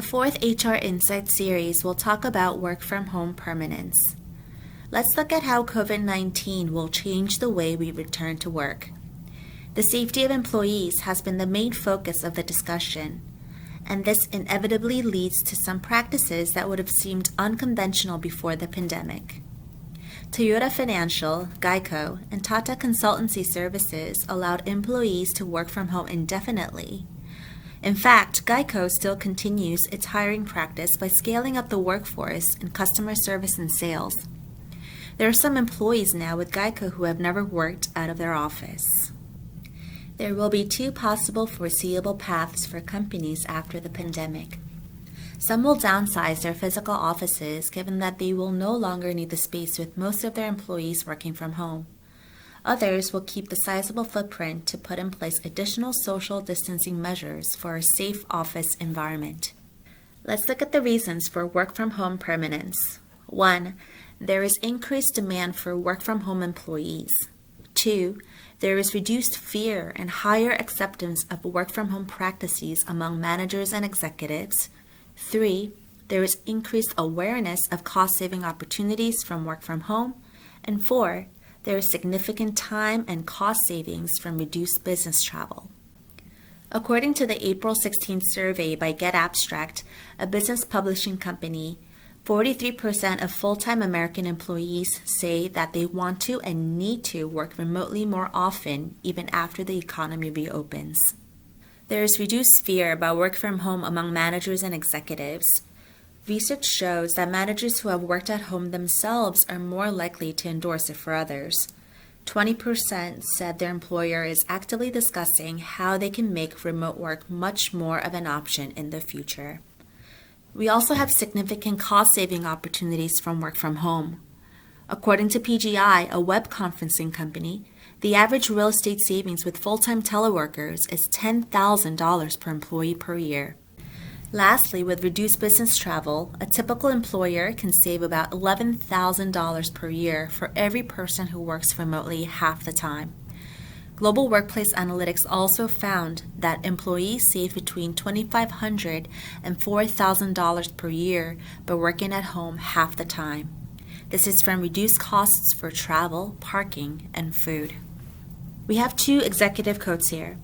fourth HR Insight series will talk about work from home permanence. Let's look at how COVID-19 will change the way we return to work. The safety of employees has been the main focus of the discussion, and this inevitably leads to some practices that would have seemed unconventional before the pandemic. Toyota Financial, Geico, and Tata Consultancy Services allowed employees to work from home indefinitely. In fact, Geico still continues its hiring practice by scaling up the workforce in customer service and sales. There are some employees now with Geico who have never worked out of their office. There will be two possible foreseeable paths for companies after the pandemic. Some will downsize their physical offices given that they will no longer need the space with most of their employees working from home. Others will keep the sizable footprint to put in place additional social distancing measures for a safe office environment. Let's look at the reasons for work from home permanence. 1. There is increased demand for work from home employees. 2. There is reduced fear and higher acceptance of work from home practices among managers and executives. 3. There is increased awareness of cost-saving opportunities from work from home. And 4. There is significant time and cost savings from reduced business travel. According to the April 16th survey by Get Abstract, a business publishing company, 43% of full-time American employees say that they want to and need to work remotely more often even after the economy reopens. There is reduced fear about work from home among managers and executives. Research shows that managers who have worked at home themselves are more likely to endorse it for others. 20% said their employer is actively discussing how they can make remote work much more of an option in the future. We also have significant cost-saving opportunities from work from home. According to PGI, a web conferencing company, the average real estate savings with full-time teleworkers is $10,000 per employee per year. Lastly, with reduced business travel, a typical employer can save about $11,000 per year for every person who works remotely half the time. Global Workplace Analytics also found that employees save between $2,500 and $4,000 per year by working at home half the time. This is from reduced costs for travel, parking, and food. We have two executive quotes here.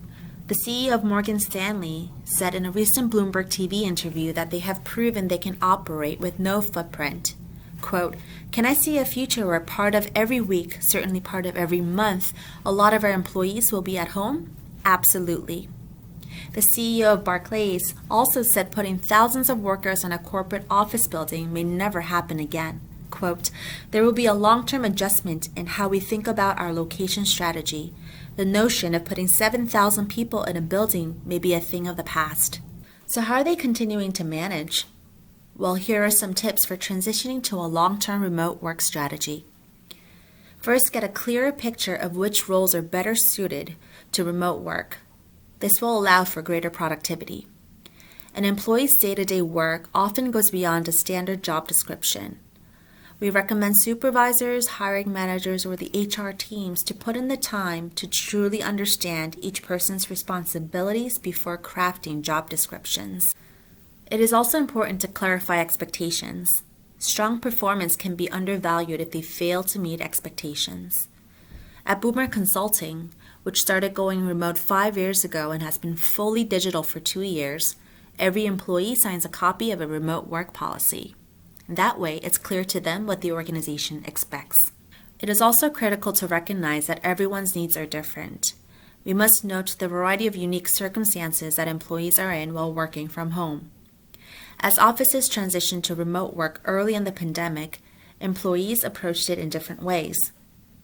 The CEO of Morgan Stanley said in a recent Bloomberg TV interview that they have proven they can operate with no footprint. Quote, "Can I see a future where part of every week, certainly part of every month, a lot of our employees will be at home? Absolutely." The CEO of Barclays also said putting thousands of workers in a corporate office building may never happen again. Quote, "There will be a long-term adjustment in how we think about our location strategy. The notion of putting 7,000 people in a building may be a thing of the past." So how are they continuing to manage? Well, here are some tips for transitioning to a long-term remote work strategy. First, get a clearer picture of which roles are better suited to remote work. This will allow for greater productivity. An employee's day-to-day work often goes beyond a standard job description. We recommend supervisors, hiring managers, or the HR teams to put in the time to truly understand each person's responsibilities before crafting job descriptions. It is also important to clarify expectations. Strong performance can be undervalued if they fail to meet expectations. At Boomer Consulting, which started going remote 5 years ago and has been fully digital for 2 years, every employee signs a copy of a remote work policy. That way, it's clear to them what the organization expects. It is also critical to recognize that everyone's needs are different. We must note the variety of unique circumstances that employees are in while working from home. As offices transitioned to remote work early in the pandemic, employees approached it in different ways.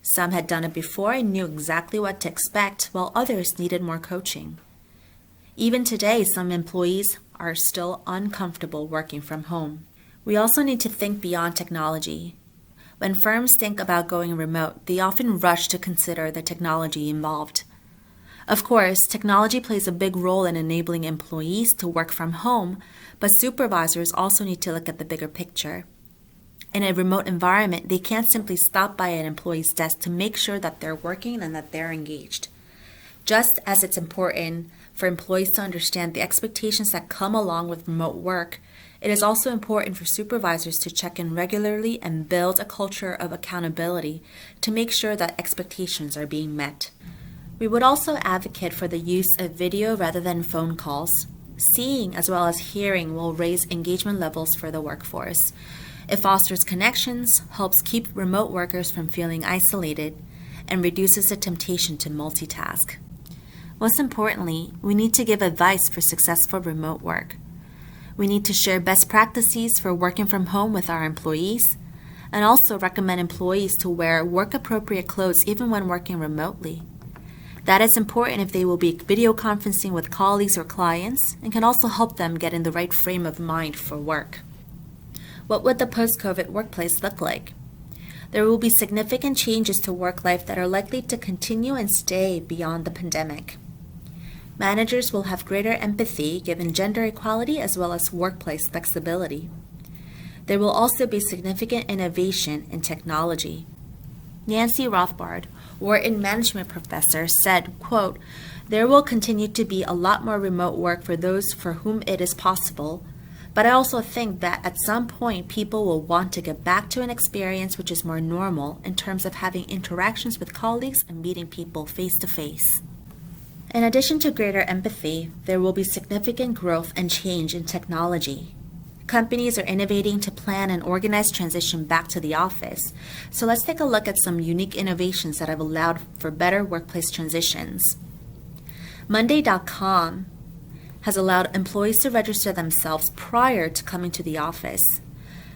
Some had done it before and knew exactly what to expect, while others needed more coaching. Even today, some employees are still uncomfortable working from home. We also need to think beyond technology. When firms think about going remote, they often rush to consider the technology involved. Of course, technology plays a big role in enabling employees to work from home, but supervisors also need to look at the bigger picture. In a remote environment, they can't simply stop by an employee's desk to make sure that they're working and that they're engaged. Just as it's important for employees to understand the expectations that come along with remote work, It is also important for supervisors to check in regularly and build a culture of accountability to make sure that expectations are being met. We would also advocate for the use of video rather than phone calls. Seeing as well as hearing will raise engagement levels for the workforce. It fosters connections, helps keep remote workers from feeling isolated, and reduces the temptation to multitask. Most importantly, we need to give advice for successful remote work. We need to share best practices for working from home with our employees, and also recommend employees to wear work-appropriate clothes even when working remotely. That is important if they will be video conferencing with colleagues or clients, and can also help them get in the right frame of mind for work. What would the post-COVID workplace look like? There will be significant changes to work life that are likely to continue and stay beyond the pandemic. Managers will have greater empathy given gender equality as well as workplace flexibility. There will also be significant innovation in technology. Nancy Rothbard, Wharton management professor, said, quote, "There will continue to be a lot more remote work for those for whom it is possible, but I also think that at some point people will want to get back to an experience which is more normal in terms of having interactions with colleagues and meeting people face to face." In addition to greater empathy, there will be significant growth and change in technology. Companies are innovating to plan and organize transition back to the office. So let's take a look at some unique innovations that have allowed for better workplace transitions. Monday.com has allowed employees to register themselves prior to coming to the office.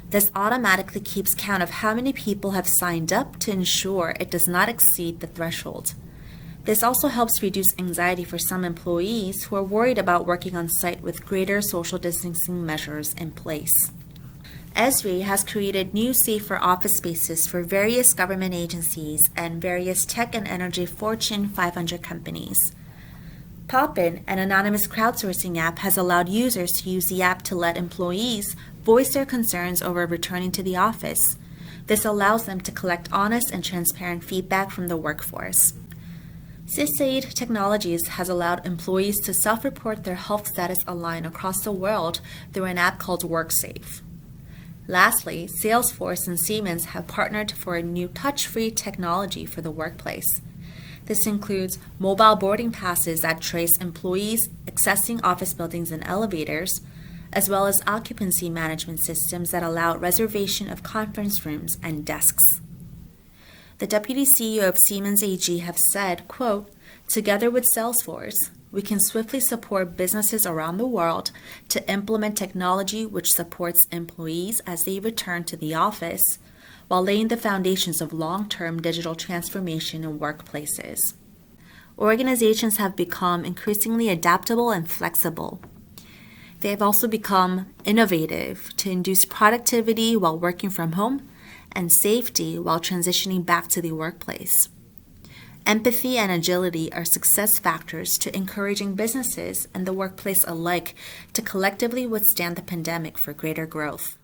This automatically keeps count of how many people have signed up to ensure it does not exceed the threshold. This also helps reduce anxiety for some employees who are worried about working on site with greater social distancing measures in place. Esri has created new safer office spaces for various government agencies and various tech and energy Fortune 500 companies. Poppin, an anonymous crowdsourcing app, has allowed users to use the app to let employees voice their concerns over returning to the office. This allows them to collect honest and transparent feedback from the workforce. Sysaid Technologies has allowed employees to self-report their health status online across the world through an app called WorkSafe. Lastly, Salesforce and Siemens have partnered for a new touch-free technology for the workplace. This includes mobile boarding passes that trace employees accessing office buildings and elevators, as well as occupancy management systems that allow reservation of conference rooms and desks. The Deputy CEO of Siemens AG have said, quote, "Together with Salesforce, we can swiftly support businesses around the world to implement technology which supports employees as they return to the office, while laying the foundations of long-term digital transformation in workplaces." Organizations have become increasingly adaptable and flexible. They have also become innovative to induce productivity while working from home and safety while transitioning back to the workplace. Empathy and agility are success factors to encouraging businesses and the workplace alike to collectively withstand the pandemic for greater growth.